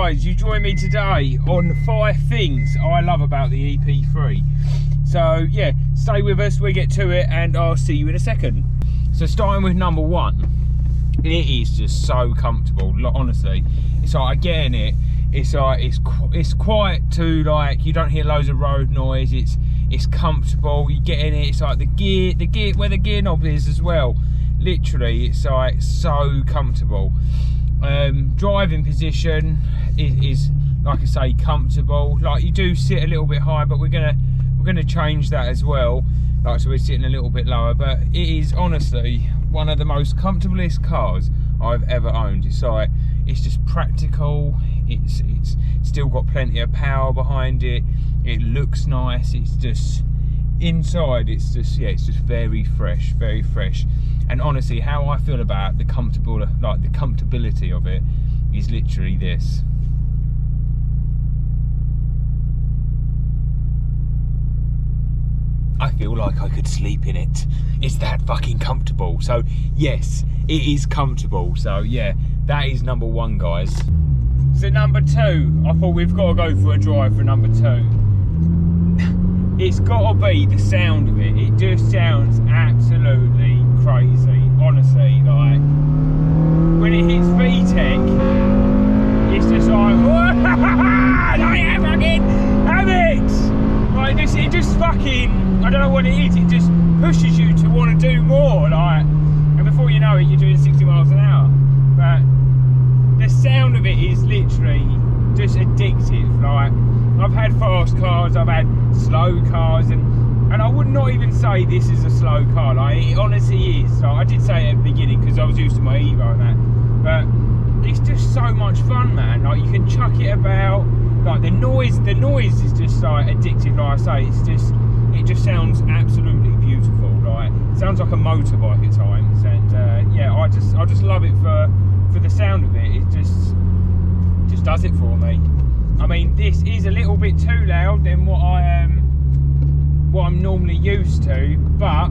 guys, you join me today on 5 things I love about the EP3. So yeah, stay with us, we get to it, and I'll see you in a second. So starting with number 1, it is just so comfortable. Honestly, it's like I get in it, it's like it's quiet too, like you don't hear loads of road noise. It's comfortable. You get in it, it's like the gear where the gear knob is as well. Literally, it's like so comfortable. Driving position is like I say, comfortable. Like you do sit a little bit high, but we're gonna change that as well. Like, so we're sitting a little bit lower, but it is honestly one of the most comfortablest cars I've ever owned. It's like, it's just practical. It's still got plenty of power behind it. It looks nice. It's just inside. It's just, yeah, it's just very fresh, very fresh. And honestly, how I feel about the comfortability of it is literally this. I feel like I could sleep in it. It's that fucking comfortable. So yes, it is comfortable. So yeah, that is number 1, guys. So number 2, I thought we've got to go for a drive for number 2. It's got to be the sound of it. It just sounds absolutely crazy. Honestly, like when it hits VTEC, it's just like, I fucking have it. Like it just fucking, I don't know what it is. It just pushes you to want to do more. Like, and before you know it, you're doing 60 miles an hour. But the sound of it is literally just addictive. Like, I've had fast cars, I've had slow cars, and I would not even say this is a slow car. Like, it honestly is. So I did say it at the beginning because I was used to my Evo and that, but it's just so much fun, man. Like, you can chuck it about. Like the noise is just like addictive. Like I say, it just sounds absolutely beautiful. Like, it sounds like a motorbike at times, and yeah, I just love it for the sound of it. It just does it for me. I mean, this is a little bit too loud than what I'm normally used to, but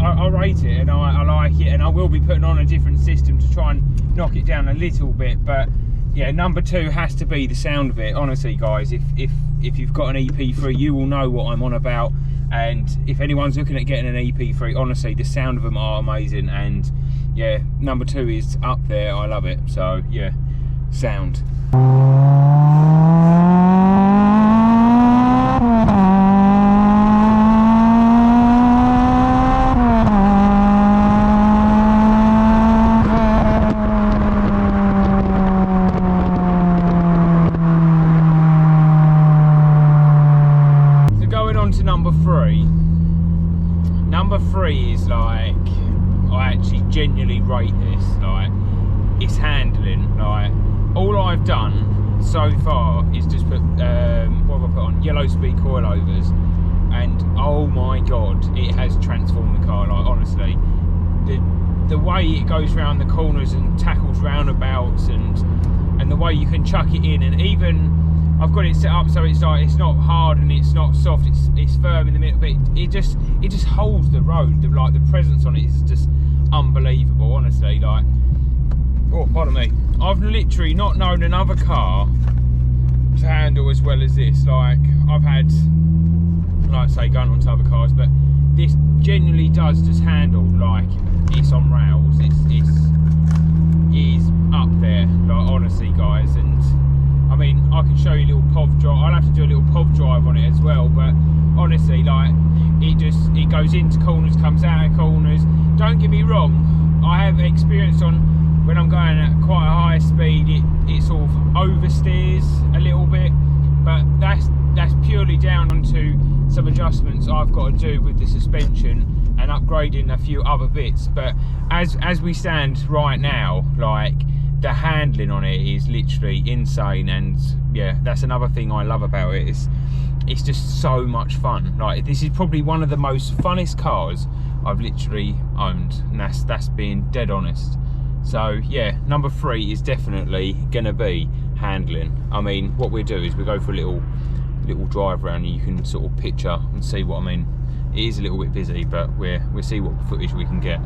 I rate it, and I like it, and I will be putting on a different system to try and knock it down a little bit. But yeah, number 2 has to be the sound of it. Honestly, guys, if you've got an EP3, you will know what I'm on about. And if anyone's looking at getting an EP3, honestly, the sound of them are amazing. And yeah, number 2 is up there. I love it. So yeah, sound. Number 3 is like, I actually genuinely rate this. Like, it's handling. Like, all I've done so far is just put what have I put on? Yellow speed coilovers, and oh my god, it has transformed the car. Like, honestly, the way it goes around the corners and tackles roundabouts, and the way you can chuck it in, and even I've got it set up so it's like, it's not hard and it's not soft, it's firm in the middle, but it just holds the road. The presence on it is just unbelievable, honestly. Like, oh, pardon me, I've literally not known another car to handle as well as this. Like, I've had, like I say, going on to other cars, but this genuinely does just handle like it's on rails. It is up there, like, honestly, guys. And I mean, I can show you a little POV drive. I'll have to do a little POV drive on it as well, but honestly, like, it goes into corners, comes out of corners. Don't get me wrong, I have experience on when I'm going at quite a high speed, it sort of oversteers a little bit, but that's purely down onto some adjustments I've got to do with the suspension and upgrading a few other bits. But as we stand right now, like, the handling on it is literally insane. And yeah, that's another thing I love about it. It's just so much fun. Like, this is probably one of the most funnest cars I've literally owned, and that's being dead honest. So yeah, number 3 is definitely gonna be handling. I mean, what we do is we go for a little drive around, and you can sort of picture and see what I mean. It is a little bit busy, but we'll see what footage we can get.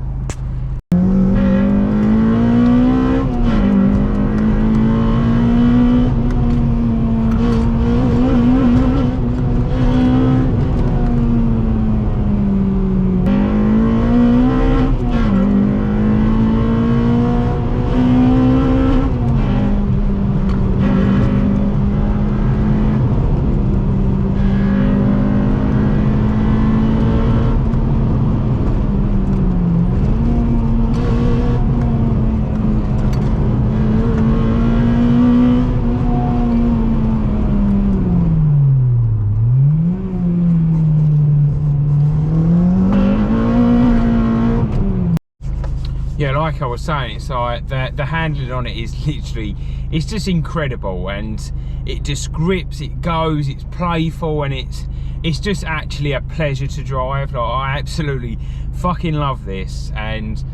yeah, like I was saying, it's like the handling on it is literally, it's just incredible, and it just grips, it goes, it's playful, and it's just actually a pleasure to drive. Like, I absolutely fucking love this, and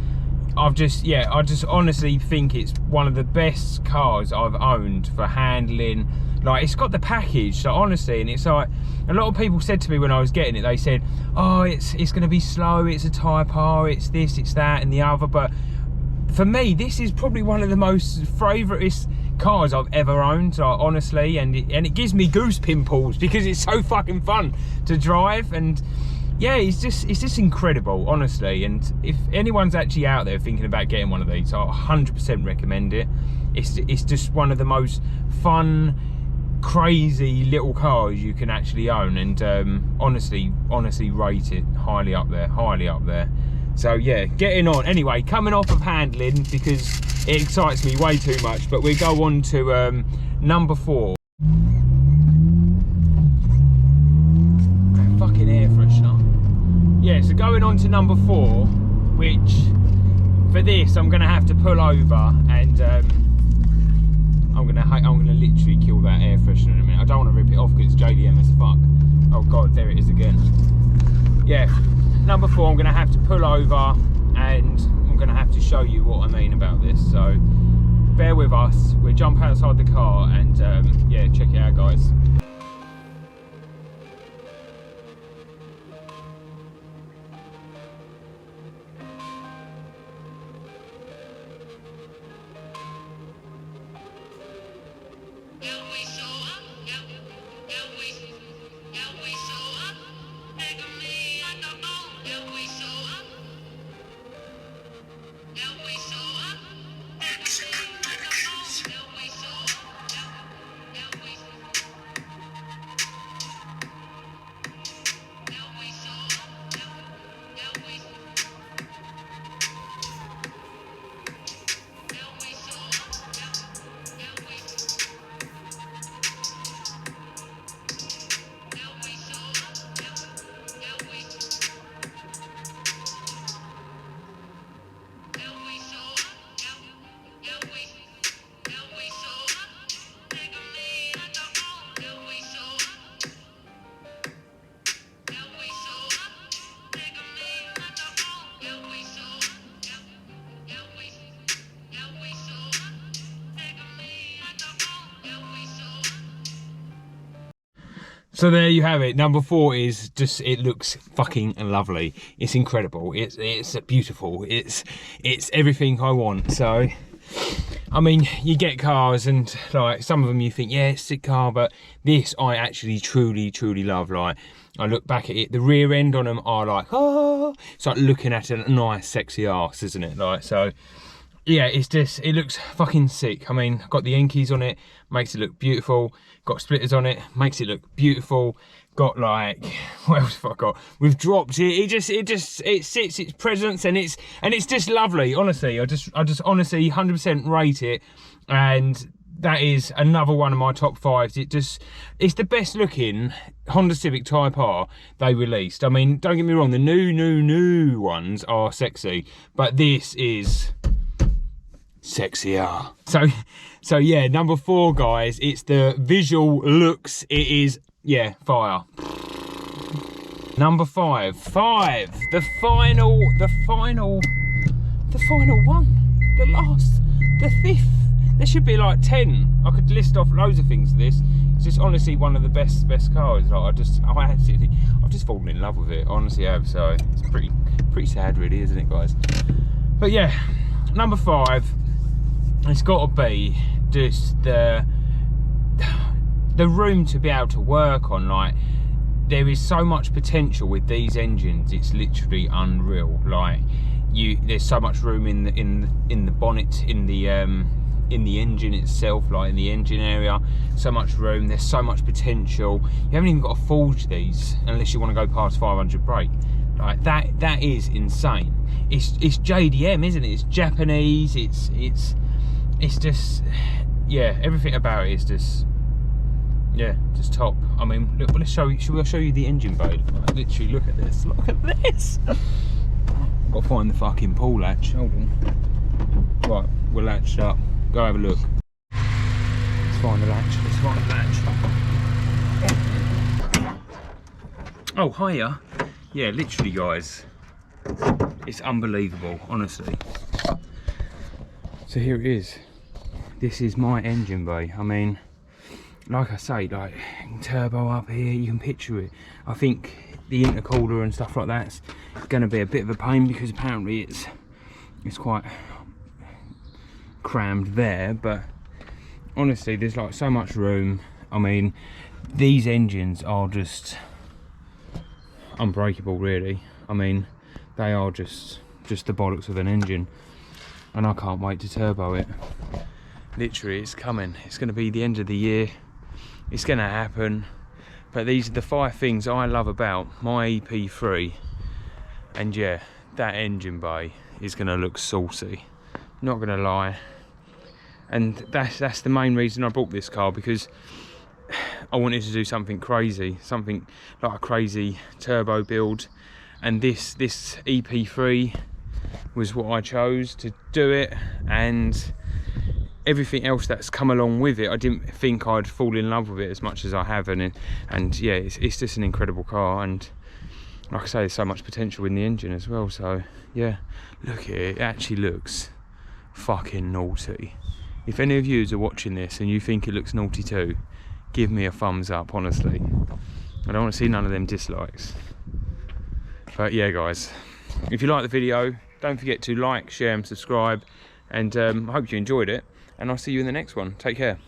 I just honestly think it's one of the best cars I've owned for handling. Like, it's got the package, so honestly, and it's like, a lot of people said to me when I was getting it, they said, oh, it's going to be slow, it's a Type R, it's this, it's that, and the other. But for me, this is probably one of the most favouriteest cars I've ever owned, like, honestly, and it gives me goose pimples because it's so fucking fun to drive. And yeah, it's just incredible, honestly. And if anyone's actually out there thinking about getting one of these, I 100% recommend it. It's just one of the most fun, crazy little cars you can actually own, and honestly rate it highly up there. So yeah, getting on anyway, coming off of handling because it excites me way too much, but we go on to number 4. Fucking air freshener. Yeah, so going on to number 4, which for this I'm gonna have to pull over, and I'm gonna literally kill that air freshener in a minute. I don't want to rip it off because it's JDM as fuck. Oh god, there it is again. Yeah, number 4, I'm gonna have to pull over, and I'm gonna have to show you what I mean about this. So bear with us. We'll jump outside the car and yeah, check it out, guys. So there you have it. Number 4 is just, it looks fucking lovely. It's incredible. It's beautiful. It's everything I want. So, I mean, you get cars and like some of them you think, yeah, it's a sick car, but this I actually truly love. Like, I look back at it, the rear end on them are like, oh, it's like looking at a nice sexy arse, isn't it? Like, so yeah, it's just, it looks fucking sick. I mean, got the Enkeys on it, makes it look beautiful. Got splitters on it, makes it look beautiful. Got like, what else have I got? We've dropped it. It sits its presence, and it's just lovely. Honestly, I just honestly 100% rate it, and that is another one of my top 5s. It's the best looking Honda Civic Type R they released. I mean, don't get me wrong, the new ones are sexy, but this is sexier. So yeah, number 4, guys, it's the visual looks. It is, yeah, fire. Number 5, the final one, the last, the 5th. There should be like 10. I could list off loads of things to this. It's just honestly one of the best cars. Like, I've just fallen in love with it. Honestly, I have. So it's pretty sad, really, isn't it, guys? But yeah, number 5. It's got to be just the room to be able to work on. Like, there is so much potential with these engines. It's literally unreal. Like, there's so much room in the bonnet, in the engine itself, like in the engine area. So much room. There's so much potential. You haven't even got to forge these unless you want to go past 500 brake. Like, that is insane. It's JDM, isn't it? It's Japanese. It's just, yeah, everything about it is just, yeah, just top. I mean, look, let's show you. Should we show you the engine bay? Like, literally, look at this. Look at this. Got to find the fucking pull latch. Hold on. Right, we're latched up. Go have a look. Let's find the latch. Let's find the latch. Oh, hiya. Yeah, literally, guys. It's unbelievable, honestly. So here it is. This is my engine bay. I mean, like I say, like turbo up here, you can picture it. I think the intercooler and stuff like that's going to be a bit of a pain because apparently it's quite crammed there, but honestly there's like so much room. I mean, these engines are just unbreakable, really. I mean, they are just the bollocks of an engine, and I can't wait to turbo it. Literally, it's coming. It's going to be the end of the year. It's going to happen. But these are the 5 things I love about my EP3. And yeah, that engine bay is going to look saucy. Not going to lie. And that's the main reason I bought this car, because I wanted to do something crazy, something like a crazy turbo build. And this EP3 was what I chose to do it, and everything else that's come along with it, I didn't think I'd fall in love with it as much as I have, and yeah, it's just an incredible car. And like I say, there's so much potential in the engine as well. So yeah, look at it. It actually looks fucking naughty. If any of you are watching this and you think it looks naughty too, give me a thumbs up, honestly. I don't want to see none of them dislikes. But yeah, guys, if you like the video, don't forget to like, share and subscribe, and I hope you enjoyed it, and I'll see you in the next one. Take care.